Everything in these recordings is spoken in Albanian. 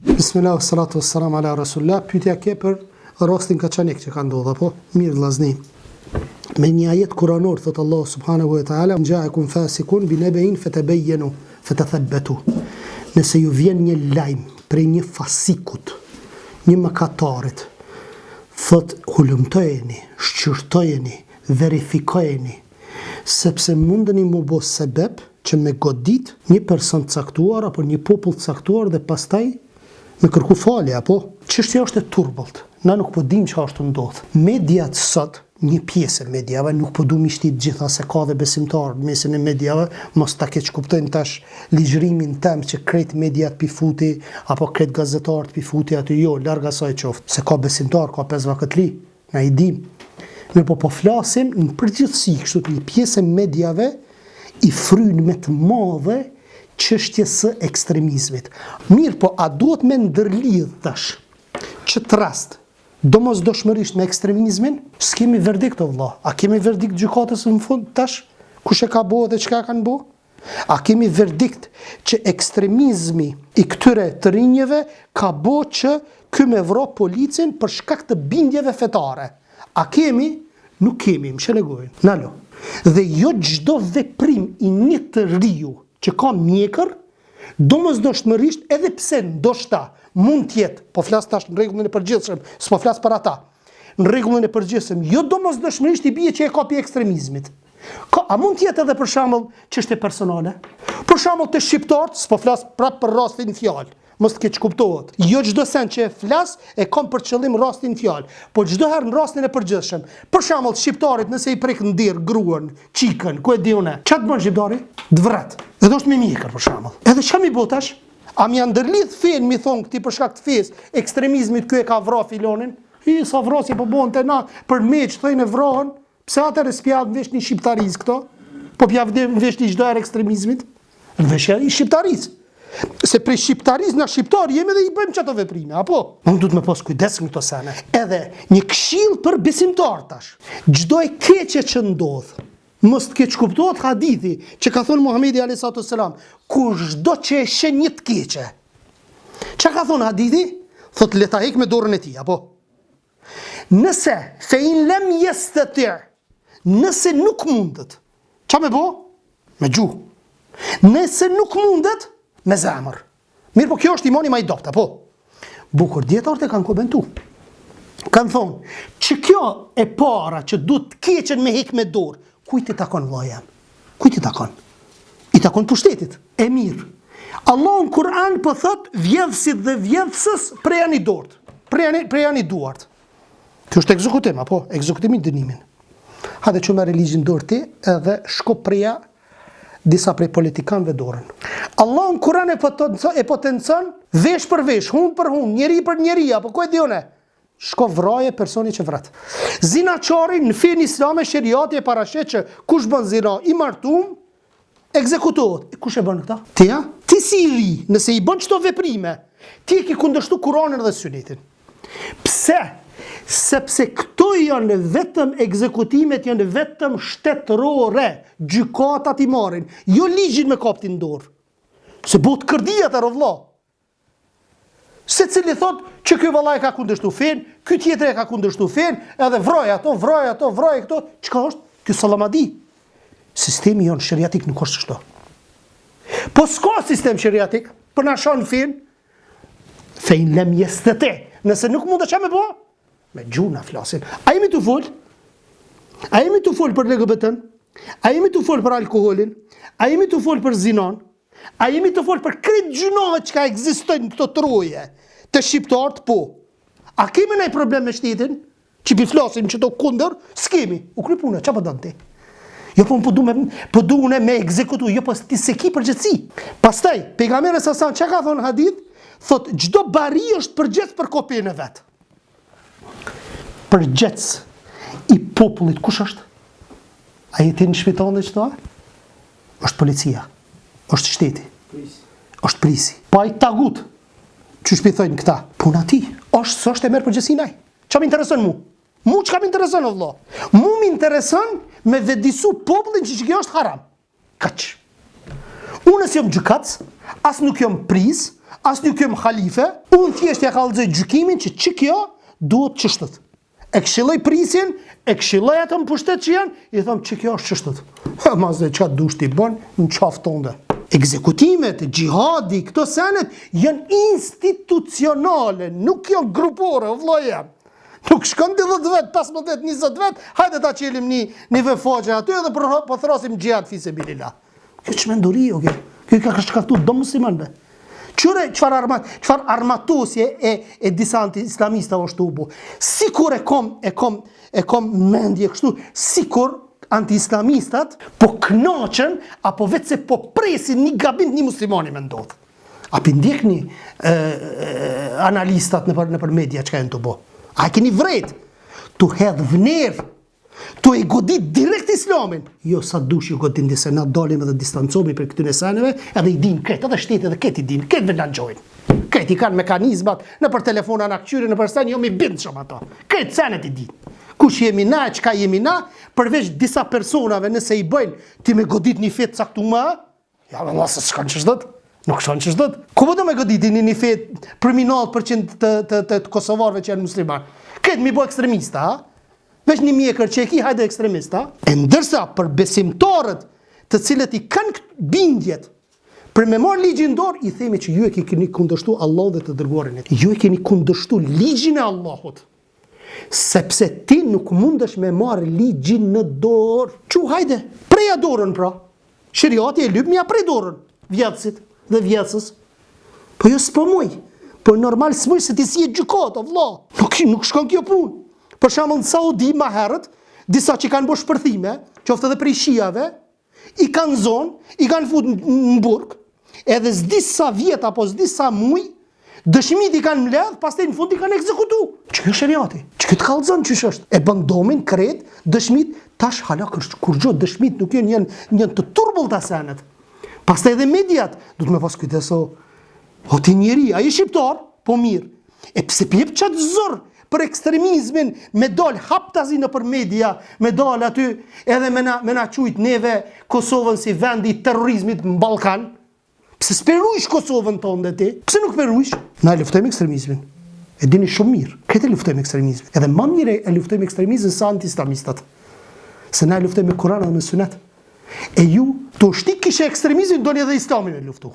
Bismillah, salatu wassalam ala rasulullah. Pyetja ke për rastin Kaçanik që ka ndodhur apo? Mirë vllazni. Me një ajet kuranor thot Allah subhanahu wa taala, "Ja'akum fasikun bi nabain fatabayyanu fatathabbatu." Nëse ju vjen një lajm prej një fasikut, një mëkatarit, thot hulumtojeni, shqyrtojeni, verifikojeni, sepse mundeni mu bo sebeb që me godit një person caktuar apo një popull caktuar dhe pastaj me kërku falje, apo? Çështja është e turbollt. Na nuk po dim çfarë është ndodh. Mediat sot, një pjesë e mediave, nuk po du mi shtit gjitha se ka dhe besimtar në mesin e mediave, mos ta keq kuptojnë tash ligjërimin tem që krejt mediat pifuti, apo krejt gazetarët pifuti aty, jo, larg asaj qoftë. Se ka besimtar, ka 5 vakëtli, na i dim. Ne po flasim në përgjithësi, kështu një pjesë e mediave i fryn me të madhe çështjes së ekstremizmit. Mirë, po a duhet me ndërlidh tash që të rast domosdoshmërisht me ekstremizmin? S'kemi verdikt o vëlla. A kemi verdikt gjykatës në fund tash? Kush e ka bo dhe çka kanë bo? A kemi verdikt që ekstremizmi i këtyre të rinjeve ka bo që ky me vro policin për shkak të bindjeve fetare? A kemi? Nuk kemi, më shënegojnë. Nalo. Dhe jo çdo veprim i një të riu që ka mjekër, domosdoshmërisht, edhe pse ndoshta mund tjetë, po flas tash në rregullin e përgjithshëm, s'po flas për ata. Në rregullin e përgjithshëm, jo domosdoshmërisht i bie që e ka pi ekstremizmit. A mund tjetë edhe për shembull çështje personale? Për shembull të shqiptarët, s'po flas prapë për rastin fjalë. Mos të keq kuptohet. Jo çdo send që e flas e kam për qëllim rastin fjalë, po çdo herë në rastin e përgjithshëm. Për shembull, shqiptarit nëse i prek ndir gruan, çikën, ku e di unë, ç'a të bën shqiptari? Dvret. Edhe është me mjekër për shembull. Edhe ç'a mi bë tash? A mi ndërlidh fen mi thon këti për shkak të fesë, ekstremizmit ky e ka vrarë filonin? Sa vrasje po bën te na për meç thënë e vrohen. Pse atëre s'pja vesh një shqiptariz këto? Po pja vesh një çdo herë ekstremizmit? Vesh i shqiptariz. Se prej shqiptariz na shqiptar jemi dhe i bëjmë çato veprime, apo? Unë duhet me pas kujdes në këto sene. Edhe një këshill për besimtar tash. Çdo e keqe që ndodh, mos të keq kuptohet hadithi që ka thënë Muhamedi alayhi salatu sallam, kushdo që e sheh një të keqe. Çka ka thënë hadithi? Thot le ta heq me dorën e tij, apo? Nëse fe in lem yastati, nëse nuk mundet, ç'a me bë? Me gjuhë. Nëse nuk mundet, me zemër. Mirë, po kjo është imani ma i dopt, apo? Bukur, djetarët e kanë komentu. Kanë thonë, që kjo e para që du të keqen me hek me dorë, kujt i takon vllaja? Kujt i takon? I takon pushtetit. E mirë. Allah në Kur'an po thot vjedhësit dhe vjedhësës prej janë i dorët, prej janë i duart. Kjo është ekzekutim, apo? Ekzekutimi dënimin. Hade që me religjin dorë ti edhe shko preja disa prej politikanëve dorën. Allah në Kur'an e potencon vesh për vesh, hun për hun, njeri për njeri, apo ku e dione? Shko vraje personi që vret. Zinaqari në fen islame sheriati e parashet që kush bën zina i martum, ekzekutohet. Kush e bën këta? Tija? Ti si i ri, nëse i bën çto veprime, ti e ki kundërshtu Kur'anin dhe Sunetin. Pse? Sepse këto janë vetëm ekzekutimet, janë vetëm shtetërore, gjykatat i marrin, jo ligjin me kaptin dorë. Se bot kërdia të rëvla. Se cili thot që ky vallaj ka kundërshtu fen, ky tjetër e ka kundërshtu fen, edhe vroj ato, këto, çka është? Ky sallamadi. Sistemi jonë sheriatik nuk është kështu. Po s'ka sistem sheriatik, për na shon fen, fejn lem yastati. Nëse nuk mund të ç'a me bë? Me gjuna flasin. A jemi të fol? A jemi të fol për LGBT-n? A jemi të fol për alkoholin? A jemi të fol për zinon? A jemi të fol për krejt gjunohet që ka ekzistojnë këto troje të shqiptarët? Po. A kemi nëjë problem me shtetin? Që pi flasim që to kunder? S'kemi. U kry punë, qa po dënë ti? Jo po du une me ekzekutu, jo po ti se ki përgjithsi. Pastaj, pejgamberi sasan që ka thonë hadith? Thot, gjdo bari është përgjith për kopien e vetë. Përgjec i popullit, kush është? A jeti në shpitanë dhe qëta? është policia, është shteti, është prisi. Pa i tagut, që shpithojnë këta? Puna ti, është e merë përgjësinaj. Qa më interesën mu? Mu që ka më interesën, o vlo? Mu më interesën me vedisu popullin që kjo është haram. Kaq. Unë as jam gjykatës, as nuk jam pris, as nuk jam halife, unë thjesht ja kallëzoj gjykimin që kjo duhet çështët. E këshilloj prisjen, e këshilloj atë në pushtet që janë, i them që kjo është çështët. Mazë çat dush ti bën në qafë tonde. Ekzekutimet, xhihadi, këto senet janë institucionale, nuk janë grupore, vëllai. Nuk shkon 10 vet, 15, 20 vet, hajde ta qelim një vefaqe aty edhe po thrasim xhihad fisabilillah. Kjo çmenduri o kjo. Kjo ka shkaktuar do muslimanëve. Çfarë armatosje e disa anti-islamistave ashtu bu. Sikur e kom mendje kështu, sikur anti-islamistat po kënaqen apo vetë se po presin një gabim një muslimani me ndodh. Apo ndjekni analistat nëpër media çka janë të bo. A keni vret tu hedh vnerë, tu e godit direkt islamin. Jo sa dush ju godin dise, na dalim edhe distancomi për këtyre seneve, edhe i din këtë, edhe shtetet edhe këtë i din, këtë vendangjojnë. Këtë i kanë mekanizmat, në për telefona në këqyri, në për sen, jo mi bindë shumë ato. Këtë senet i din. Kush jemi na, qka jemi na, përveç disa personave nëse i bëjnë, ti me godit një fet caktume, ja me lasë s'kan që shdët. Nuk shon që shdët. Ku po do me goditi një fet për 90% të kosovarve që janë musliman? Këtë mi bo ekstremista, ha? Veç një mjekër që e ki hajde ekstremista. E ndërsa për besimtarët të cilët i kanë bindjet, për me marë ligjin dorë, i themi që ju e keni kundërshtu Allah dhe të dërguarin e tij. Ju e keni kundërshtu ligjin e Allahut. Sepse ti nuk mundesh me marë ligjin në dorë. Që hajde, preja dorën pra. Shëriati e lyp mja prej dorën. Vjetësit dhe vjetësës. Po jo s'po muj. Po normal s'muj se ti si e gjykat, o vlla. Nuk shkon kjo punë. Për shembull në Saudi ma herët, disa që kanë bërë shpërthime, qoftë edhe prej shijave, i kanë zonë, i kanë fut në burg, edhe s'disa vjet apo s'disa muj, dëshmit i kanë mbledh, pastaj në fund i kanë ekzekutu. Që kjo shariati? Që kjo të kallëzon ç'ish është? E bën domin kret, dëshmit tash hala kur gjë dëshmit nuk janë të turbullta senet. Pastaj edhe mediat, du të me pas kujdes o ti njeri, ai shqiptar, po mirë. E pse pjep çat zor për ekstremizmin, me dal haptazi në për media, me dal aty edhe me na qujt neve Kosovën si vendi i terrorizmit në Ballkan. Pse s'perujsh Kosovën tonë dhe ti? Pse nuk perujsh? Na luftojmë ekstremizmin. E dini shumë mirë. Këtë luftojmë ekstremizmin. Edhe më mirë e luftojmë ekstremizmin sa anti-islamistat. Se na luftojmë me Kur'an dhe me Sunet. E ju, të shtik kishe ekstremizmin, doni edhe islamin e luftu.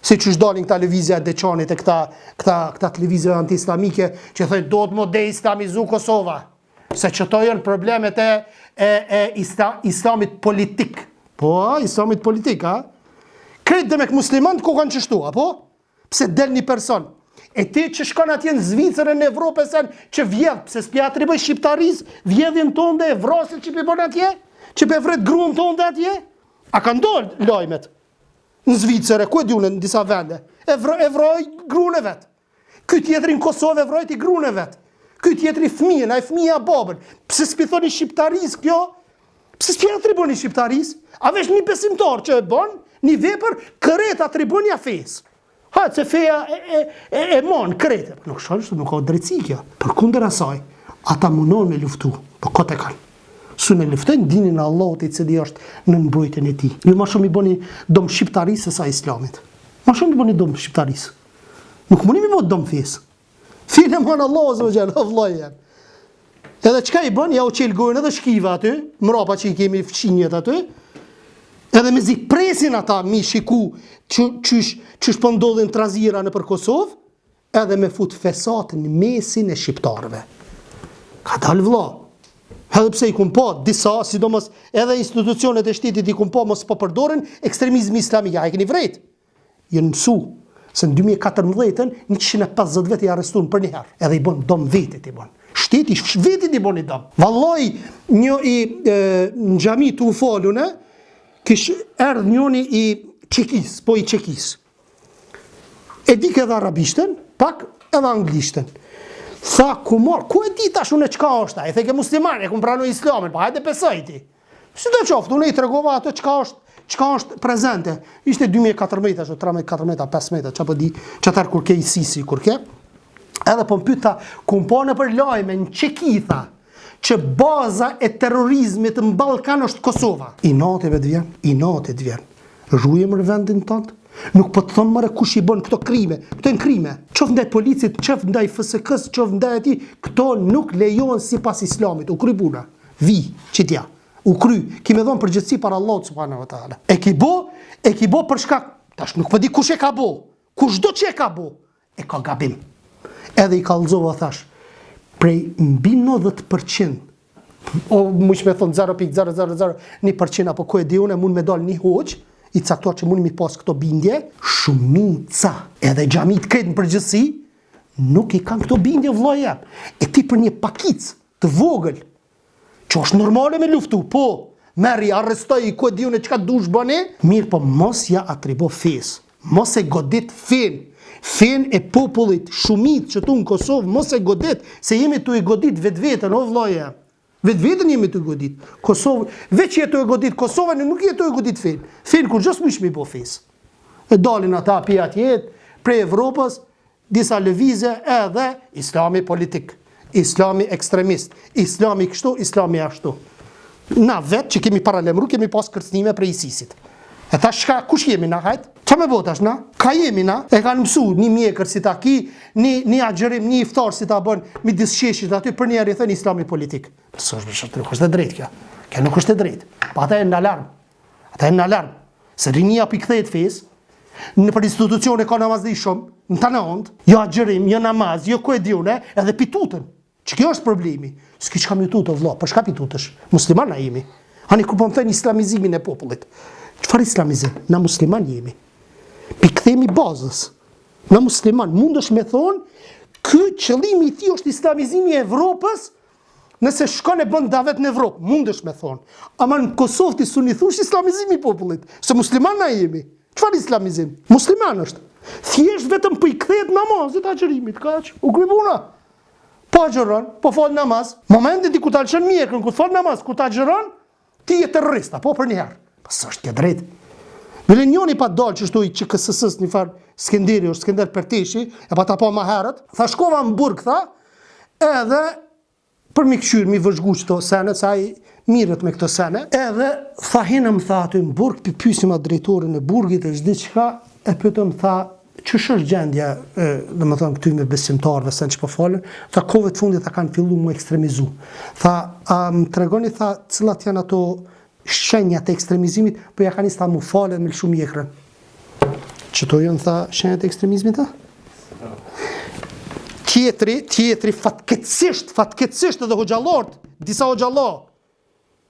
Si që shdalin këta lëvizja e deqanit e këta televizje anti-islamike që thëjnë do të më de-islamizu Kosova. Se që to janë problemet e islamit politik. Po, islamit politik, ha? Kretë dhe me këtë muslimant ku kanë qështu, apo? Pse del një person. E ti që shkon atje në Zvicërën në Evropë sen që vjedh, pse s'pja atriboj shqiptaris, vjedhin tonë dhe e vrasil që pe bon atje? Që pe vret gruën tonë dhe atje? A kanë dollë lojmet? Në Zvicërë, ku e dune në disa vende? E vroj gruën e vetë. Ky tjetëri në Kosovë e vrojt i gruën e vetë. Ky tjetëri fëmijën, a i fëmija babën. Pse s'pithoni shqiptaris kjo? Pse s'pja atriboni shqiptaris? A vesh një besimtar që e bon, një vepër kërret atriboni a fejës. Hajtë se feja e mon, kërret. Nuk shkallë, nuk ka drejtësi kjo. Për kunder asaj, ata mundon me luftu, për kote kanë. Su në luftojnë dinin Allahut i cili është në mbrojtjen e tij. Ju më shumë i bëni dom shqiptarisë se sa islamit. Më shumë i bëni dom shqiptarisë. Nuk mundi më bëj dom fesë. Fillë man Allahu subhanahu wa taala vllai. Edhe çka i bën, ja u çel gojën edhe shkiva aty, mrapa që i kemi fqinjet aty. Edhe me zi presin ata mi shiku çysh po ndodhin trazira nëpër Kosovë, edhe me fut fesat në mesin e shqiptarëve. Ka dal vlla. Edhe pse i kun po disa, sidomos edhe institucionet e shtetit i kun po mos po përdoren ekstremizmi islamik. A e keni vret? Jënë mësu se në 2014 150 vjet i arrestuan për një herë. Edhe i bën dom vetit i bën. Shteti vetit i bën i dom. Vallai një në xhami tu folun, kish erdh njëri i Çekis, po i Çekis. E di edhe arabishtën, pak edhe anglishtën. Tha, ku e di tash unë çka është ai? Thekë musliman, e kum pranoj islamin, po hajde besoj ti. Si do qoftë, unë i tregova ato çka është prezente. Ishte 2014, ashtu 13, 15, çapo di, çatar kur ke Sisi, kur ke. Edhe po pyeta, ku po në për lajme në Çekitha, që baza e terrorizmit në Ballkan është Kosova. I natë vetë vjen, Rruje më vendin tënd. Nuk po të thonë mëre kush i bën këto krime. Këto janë krime. Qof ndaj policit, qof ndaj FSK-s, qof ndaj atij, këto nuk lejohen sipas Islamit. U kry puna. Vi, çitja. U kry. Ki më dhon përgjegjësi para Allahut subhanahu wa taala. E ki bo për shkak, tash nuk po di kush e ka bo. Kushdo që e ka bo, e ka gabim. Edhe i kallëzova thash, prej mbi 90%, o muq me thonë 0.000% apo ku e di unë mund me dal një hoq, i caktuar që mund mi pas këto bindje, shumica, edhe xhamit këtë në përgjithësi, nuk i kanë këto bindje vëllaja. E ti për një pakic të vogël, që është normale me luftu, po, merri, arrestoj, ku e di unë çka dush bëni, mirë po mos ja atribo fes, mos e godit fen. Fen e popullit shumit që tu në Kosovë, mos e godit, se jemi tu i godit vetë-vetën, o vëllaja. Vetë-vetën jemi tu i godit. Kosovë, veç jetu i godit Kosovën, nuk jetu i godit fen. Fen kur gjës mësh mi bo fes. E dalin ata pi atjet, prej Evropës, disa lëvizje edhe islami politik, islami ekstremist, islami kështu, islami ashtu. Na vetë që kemi paralemru, kemi pas kërcnime prej ISIS-it. E ta shka, kush jemi na hajt? Qa me botash na? Ka jemi na? E kanë mësu një mjekër si ta ki, një agjerim, një iftar si ta bën, mi disqeshit aty për njerë i thënë islami politik. Së është nuk është e drejt kjo. Kjo nuk është e drejt. Pa ata e në alarm. Ata e në alarm. Se rinia për i kthejt fes, në për institucione ka namaz dhe i shumë, në të nëndë, jo agjerim, jo namaz, jo ku e diune, edhe pitutën. Që kjo është problemi. S'ki që kam ju tutë, vla, për shka pitutësh? Muslimana jemi. Hani kur po më thënë islamizimin e popullit. Qëfar islamizim? Na musliman jemi. Pikthemi bazës. Na musliman. Mund është me thonë, kë qëllimi i ti është islamizimi e Evropës, nëse shkon e bën davet në Evropë. Mund është me thonë. Ama në Kosovë ti suni thush islamizimi i popullit. Se musliman na jemi. Qëfar islamizim? Musliman është. Thjesht vetëm për i kthehet namazit agjerimit. Kaq. U krybuna. Po agjeron, po fal namaz. Momentin ti ku ta lëshën mjekën, ku fal namaz, ku ta agjeron, ti je terrorista, po për njëherë. Së është kjo drejt. Vile njoni pa dalë që shtoj që kësësës një farë Skenderi o Skender Perteshi, e pa ta po ma herët, tha shkova në burg, tha, edhe për mi këshyrë, mi vëzhgu që to sene, sa i mirët me këto sene, edhe tha hinëm, tha aty në burg, pysim atë drejtorin e burgit e zdi qka, e pytëm, tha, që është gjendja, dhe më thonë këty me besimtarve, sen që po falën, tha kove të fundit, tha kanë fillu mu ekstremizu. Tha, më tregoni, tha, cilat janë ato shenjat e ekstremizimit, po ja kanë sta mu falen me lëshu mjekrën. Qëto jënë, tha, shenjat e ekstremizmit, ta? Tjetri, fatkecisht edhe hoxhalort, disa hoxhalor,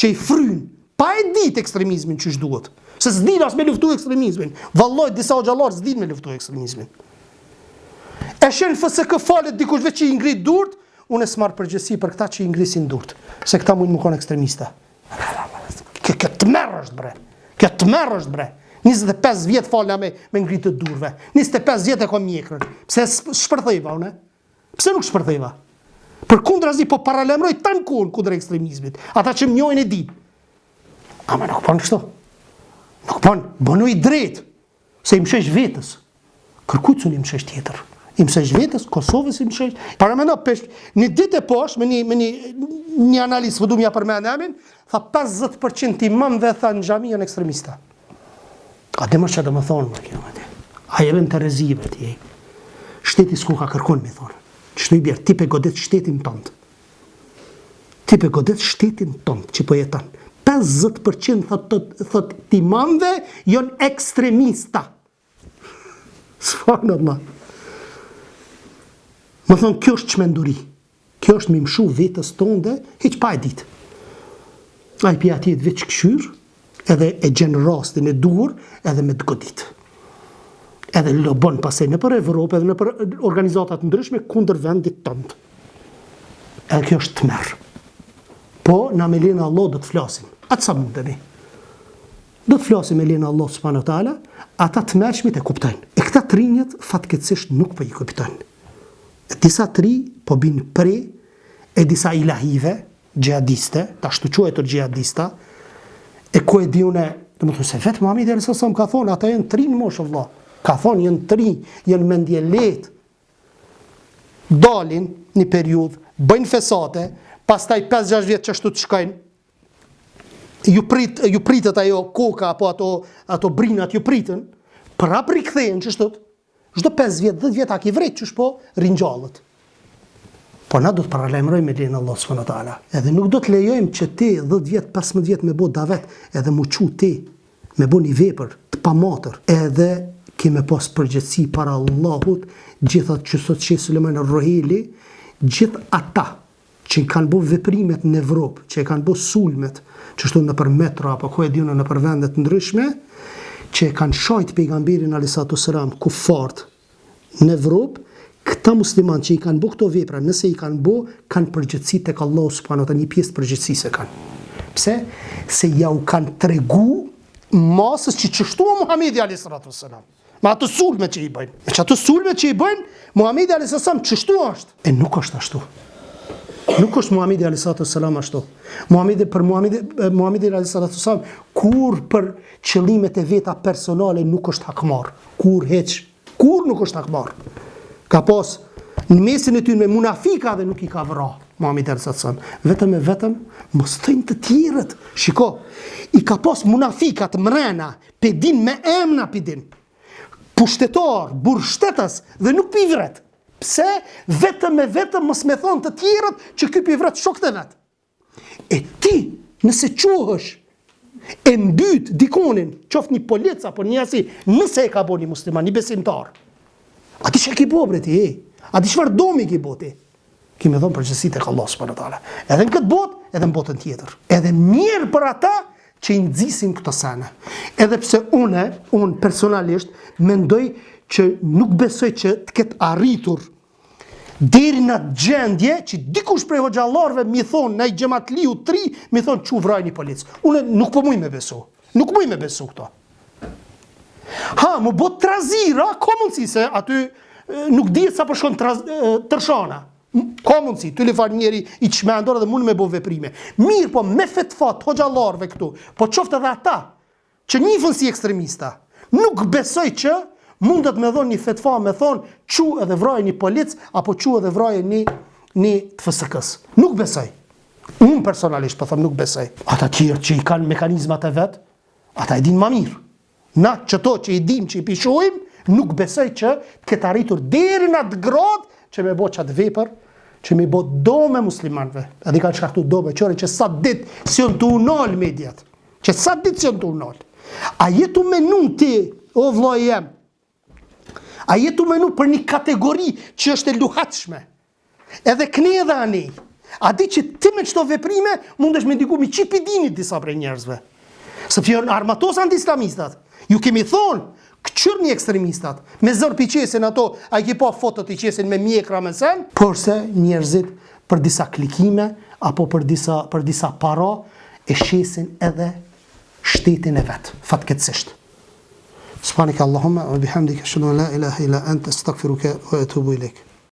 që i fryn, pa e dit ekstremizmin që shduhet. Se s'din as me luftu ekstremizmin. Valloj, disa hoxhalor s'din me luftu ekstremizmin. E shenë FSK falet dikush veç që i ngrit durt, unë e s'marr përgjësi për këta që i ngrisin durt. Se këta mujnë më konë ekstremista. Kjo të merë është bre. Kjo të merë është bre. 25 vjetë falja me ngritë të durve. 25 vjetë e kom mjekrën. Pse shpërthejva, une? Pse nuk shpërthejva? Për kundra zi, po paralemroj të në kohën kundra ekstremizmit. Ata që më njojnë e din. Ama nuk përnë kështu. Nuk përnë, bënu i drejt. Se i mshesh vetës. Kërkujtë su një mshesh tjetër. I mshesh vetës, Kosovës i mshesh. Parameno, një ditë e posh, me një analizë, vëdu mja përmenemin, tha 50% imam dhe tha në gjami janë ekstremista. A dhe më që dhe më thonë, më kjo, a jebem të rezive tje. Shteti s'ku ka kërkon, mi thonë. Qështu i bjerë, ti pe godet shtetin tëndë. Ti pe godet shtetin tëndë, që po jetan. 50% thot imamve janë ekstremista. Sfanë, Allah. Më thonë, kjo është qmenduri. Kjo është mi mshu vetës tonde, heq pa e ditë. A i pja tjetë veç këshyr, edhe e gjenë rastin e dur, edhe me të godit. Edhe lobon pasej në për Evropë, edhe në për organizatat ndryshme, kundër vendit tëndë. Edhe kjo është të merë. Po, na me lena Allah do të flasim. Atë sa mundemi. Do të flasim me lena Allah subhanahu wa taala, ata të mërshmit e kuptojnë. E këta të rinjët, fatkeqësisht nuk po i kuptojnë. Disa tri po binë pre, e disa ilahive, gjihadiste, ta shtu quajtur gjihadista, e ku e di une, dhe më thënë se vetë Muhamedi alayhi salam ka thonë, ata jenë tri në moshë Allah. Ka thonë, jenë tri, jenë mendje letë, dalin një periudhë, bëjnë fesate, pastaj 5-6 vjetë që shtu të shkajnë, ju pritet ajo koka apo ato brinat ju pritën, prap rikthehen çështot. Çdo 5 vjet, 10 vjet a ki vret çush po ringjallët. Po na do të paralajmërojmë me lenin Allah subhanahu wa taala. Edhe nuk do të lejojmë që ti 10 vjet, 15 vjet me bë davet, edhe mu çu ti me bë një vepër të pamatër, edhe kime pas përgjegjësi para Allahut, gjithat që sot që Sulejman Rohili, gjithë ata që i kanë bë veprimet në Evropë, që i kanë bë sulmet, që shtu në për metro apo ku e diunë në për vendet ndryshme, që e kanë shajt pejgamberin alayhi salam kufart në Evropë, këta musliman që i kanë bë këto vepra, nëse i kanë bë, kanë përgjegjësi tek Allahu subhanahu wa taala, një pjesë përgjegjësisë kanë. Pse? Se ja u kanë tregu masës që çështua Muhamedi alayhi salam. Me ato sulme që i bëjnë. Me që ato sulme që i bëjnë, Muhamedi alayhi salam çështu është. E nuk është ashtu. Nuk është Muhamedi alayhi salam ashtu. Muhamedi alayhi salam kur për qëllimet e veta personale nuk është hakmar. Kur nuk është hakmar. Ka pas në mesin e tyre me munafika dhe nuk i ka vra Muhamedi alayhi salam. Vetëm mos thënë të tjerët. Shiko, i ka pas munafikat mrena, pedin me emna pedin. Pushtetar, burshtetës dhe nuk pi vret. Pse? Vetëm mos me thonë të tjerët që ky pi vret shokët e vet. E ti, nëse quhesh e mbyt dikonin, qoftë një polic apo një asi, nëse e ka bo një musliman, një besimtar, a ti që ki bo bre ti, a ti çfarë domi ki bo ti? Ki me thonë përgjësit e ka Allah subhanahu wa taala. Edhe në këtë botë, edhe në botën tjetër. Edhe mirë për ata që i nxisin këto sene. Edhe pse unë personalisht mendoj që nuk besoj që të ketë arritur deri në gjendje që dikush prej hoxhallarëve mi thonë në xhamatliu 3 mi thonë çu vrajni polic. Unë nuk po muj me besu. Nuk muj me besu këto. Ha, më bot trazira, ka mundësi se aty nuk dihet sa po shkon tërshana. Ka mundësi, ty li farë njeri i çmendur dhe mund me bo veprime. Mirë po me fetfat hoxhallarëve këtu, po qoftë edhe ata që njifën si ekstremista, nuk besoj që mundet me dhonë një fetfa me thonë çu edhe vraje një polic apo çu edhe vraje një të FSK-s. Nuk besoj. Unë personalisht po them nuk besoj. Ata tjerë që i kanë mekanizmat e vet, ata e din më mirë. Na çto që i dim që i pishojmë, nuk besoj që këtë arritur deri në atë gradë që me bo qatë vepër, që me bo do me muslimanve. Edhe kanë shkaktu do me qore që sa dit si janë të unal mediat. Që sa dit si janë të unal. A jetu menu ti, o vllai jem, a jetu menu për një kategori që është e luhatshme. Edhe këne edhe anej. A di që ti me qëto veprime mundesh me ndiku mi qipi dinit disa prej njerëzve. Sepse janë armatos anti-islamistat. Ju kemi thonë, këqyr një ekstremistat, me zërë i qesin ato, a i ki pa fotot i qesin me mjekra me sen, porse njerëzit për disa klikime, apo për disa para, e shesin edhe shtetin e vetë, fatkeqësisht. Subhanaka Allahumma wa bihamdika ashhadu an la ilaha illa anta astaghfiruka wa atubu ilaik.